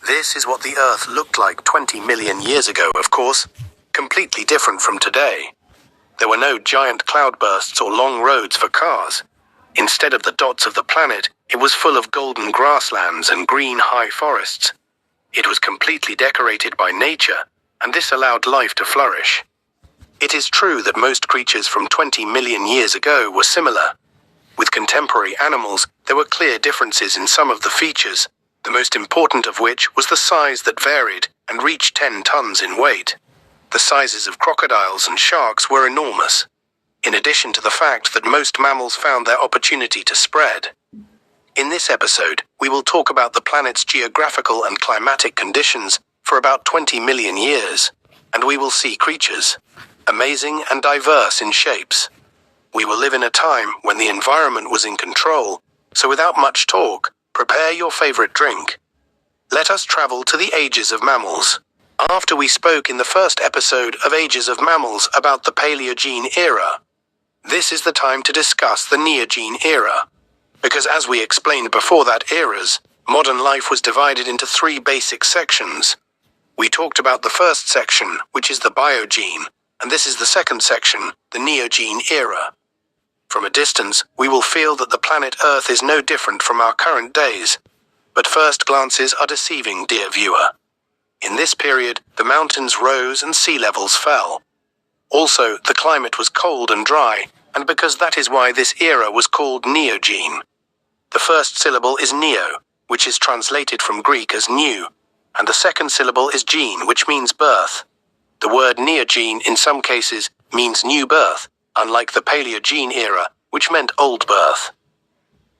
This is what the Earth looked like 20 million years ago, of course. Completely different from today. There were no giant cloudbursts or long roads for cars. Instead of the dots of the planet, it was full of golden grasslands and green high forests. It was completely decorated by nature, and this allowed life to flourish. It is true that most creatures from 20 million years ago were similar. With contemporary animals, there were clear differences in some of the features, the most important of which was the size that varied and reached 10 tons in weight. The sizes of crocodiles and sharks were enormous, in addition to the fact that most mammals found their opportunity to spread. In this episode, we will talk about the planet's geographical and climatic conditions for about 20 million years, and we will see creatures, amazing and diverse in shapes. We will live in a time when the environment was in control, so without much talk, prepare your favorite drink. Let us travel to the ages of mammals. After we spoke in the first episode of Ages of Mammals about the Paleogene era, this is the time to discuss the Neogene era. Because as we explained before that eras, modern life was divided into 3 basic sections. We talked about the first section, which is the Biogene, and this is the second section, the Neogene era. From a distance, we will feel that the planet Earth is no different from our current days. But first glances are deceiving, dear viewer. In this period, the mountains rose and sea levels fell. Also, the climate was cold and dry, and because that is why this era was called Neogene. The first syllable is neo, which is translated from Greek as new, and the second syllable is gene, which means birth. The word neogene in some cases means new birth, unlike the Paleogene era, which meant old birth.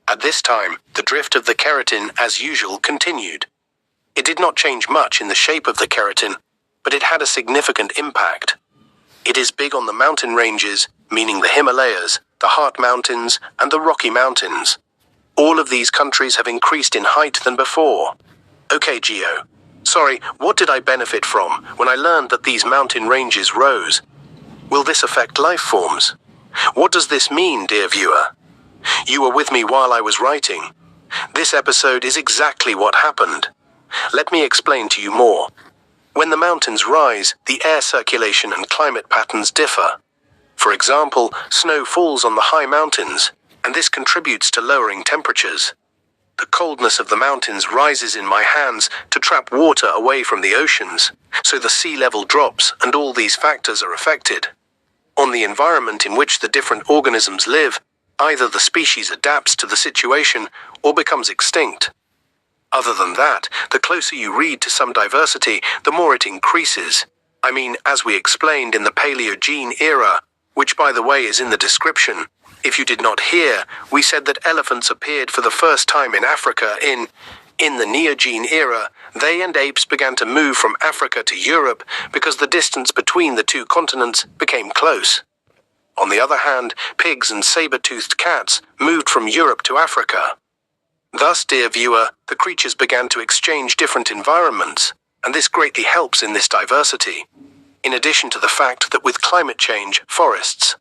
At this time, the drift of the keratin, as usual, continued. It did not change much in the shape of the keratin, but it had a significant impact. It is big on the mountain ranges, meaning the Himalayas, the Heart Mountains, and the Rocky Mountains. All of these countries have increased in height than before. Okay, Geo. Sorry, what did I benefit from when I learned that these mountain ranges rose? Will this affect life forms? What does this mean, dear viewer? You were with me while I was writing. This episode is exactly what happened. Let me explain to you more. When the mountains rise, the air circulation and climate patterns differ. For example, snow falls on the high mountains, and this contributes to lowering temperatures. The coldness of the mountains rises in my hands to trap water away from the oceans, so the sea level drops and all these factors are affected. On the environment in which the different organisms live, either the species adapts to the situation or becomes extinct. Other than that, the closer you read to some diversity, the more it increases. I mean, as we explained in the Paleogene era, which by the way is in the description. If you did not hear, we said that elephants appeared for the first time in Africa in the Neogene era. They and apes began to move from Africa to Europe because the distance between the 2 continents became close. On the other hand, pigs and saber-toothed cats moved from Europe to Africa. Thus, dear viewer, the creatures began to exchange different environments, and this greatly helps in this diversity. In addition to the fact that with climate change, forests,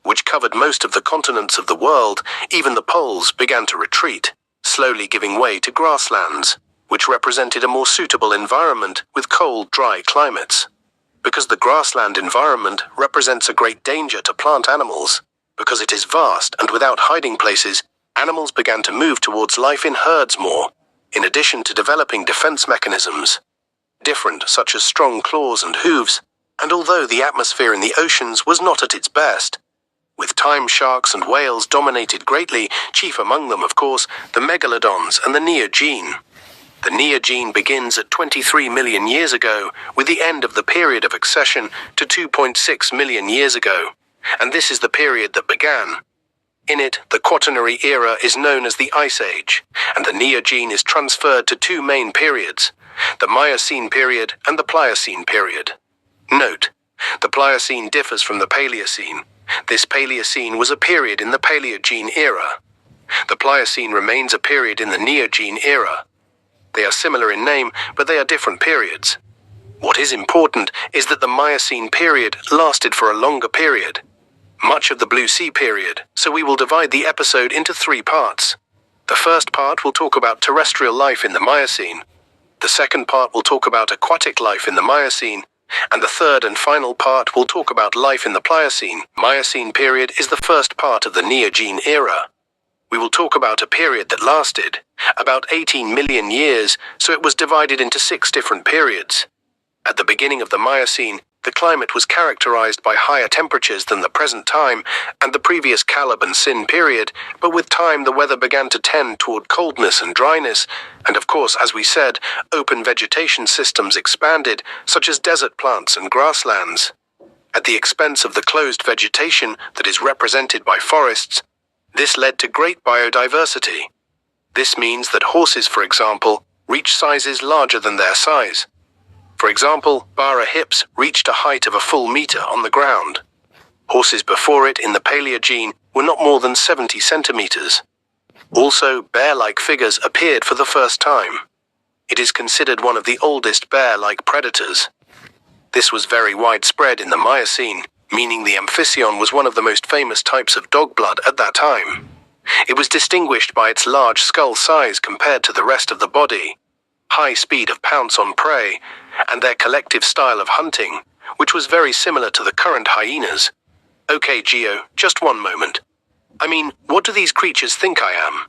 which covered most of the continents of the world, even the poles began to retreat, slowly giving way to grasslands, which represented a more suitable environment with cold, dry climates. Because the grassland environment represents a great danger to plant animals, because it is vast and without hiding places, animals began to move towards life in herds more, in addition to developing defense mechanisms, different such as strong claws and hooves, and although the atmosphere in the oceans was not at its best, with time sharks and whales dominated greatly, chief among them, of course, the megalodons and the Neogene. The Neogene begins at 23 million years ago, with the end of the period of accession to 2.6 million years ago, and this is the period that began. In it, the Quaternary era is known as the Ice Age, and the Neogene is transferred to 2 main periods, the Miocene period and the Pliocene period. Note, the Pliocene differs from the Paleocene. This Paleocene was a period in the Paleogene era. The Pliocene remains a period in the Neogene era. They are similar in name, but they are different periods. What is important is that the Miocene period lasted for a longer period, much of the Blue Sea period, so we will divide the episode into 3 parts. The first part will talk about terrestrial life in the Miocene. The second part will talk about aquatic life in the Miocene, and the third and final part will talk about life in the Pliocene. Miocene period is the first part of the Neogene era. We will talk about a period that lasted about 18 million years, so it was divided into 6 different periods. At the beginning of the Miocene, the climate was characterized by higher temperatures than the present time and the previous Calaban-Sin period, but with time the weather began to tend toward coldness and dryness, and of course, as we said, open vegetation systems expanded, such as desert plants and grasslands. At the expense of the closed vegetation that is represented by forests, this led to great biodiversity. This means that horses, for example, reach sizes larger than their size. For example, Bara hips reached a height of a full meter on the ground. Horses before it in the Paleogene were not more than 70 centimeters. Also, bear-like figures appeared for the first time. It is considered one of the oldest bear-like predators. This was very widespread in the Miocene, meaning the Amphision was one of the most famous types of dog blood at that time. It was distinguished by its large skull size compared to the rest of the body, high speed of pounce on prey, and their collective style of hunting, which was very similar to the current hyenas. Okay, Geo, just one moment. I mean, what do these creatures think I am?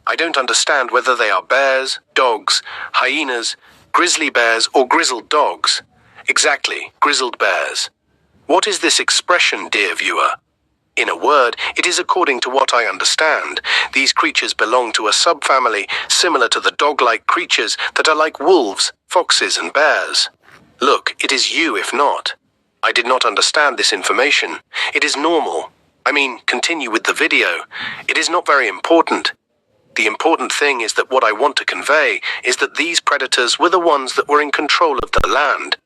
I don't understand whether they are bears, dogs, hyenas, grizzly bears, or grizzled dogs. Exactly, grizzled bears. What is this expression, dear viewer? In a word, it is according to what I understand. These creatures belong to a subfamily similar to the dog-like creatures that are like wolves, foxes, and bears. Look, it is you if not. I did not understand this information. It is normal. I mean, continue with the video. It is not very important. The important thing is that what I want to convey is that these predators were the ones that were in control of the land,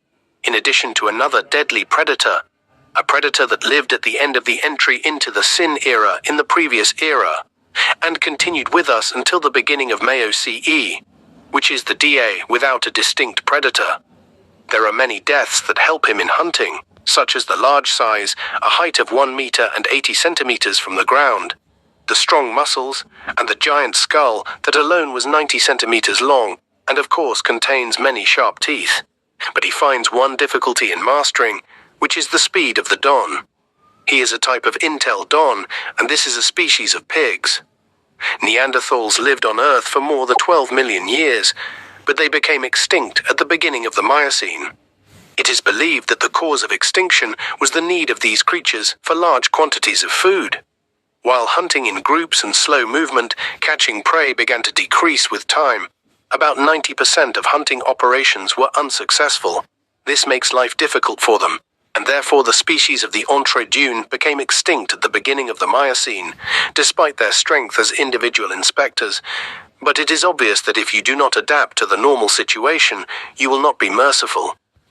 in addition to another deadly predator, a predator that lived at the end of the entry into the Sin era in the previous era, and continued with us until the beginning of Mayo-CE, which is the DA without a distinct predator. There are many deaths that help him in hunting, such as the large size, a height of 1 meter and 80 centimeters from the ground, the strong muscles, and the giant skull that alone was 90 centimeters long, and of course contains many sharp teeth. But he finds one difficulty in mastering, which is the speed of the Don. He is a type of Intel Don, and this is a species of pigs. Neanderthals lived on Earth for more than 12 million years, but they became extinct at the beginning of the Miocene. It is believed that the cause of extinction was the need of these creatures for large quantities of food. While hunting in groups and slow movement, catching prey began to decrease with time. About 90% of hunting operations were unsuccessful. This makes life difficult for them, and therefore the species of the Entre Dune became extinct at the beginning of the Miocene, despite their strength as individual inspectors. But it is obvious that if you do not adapt to the normal situation, you will not be merciful.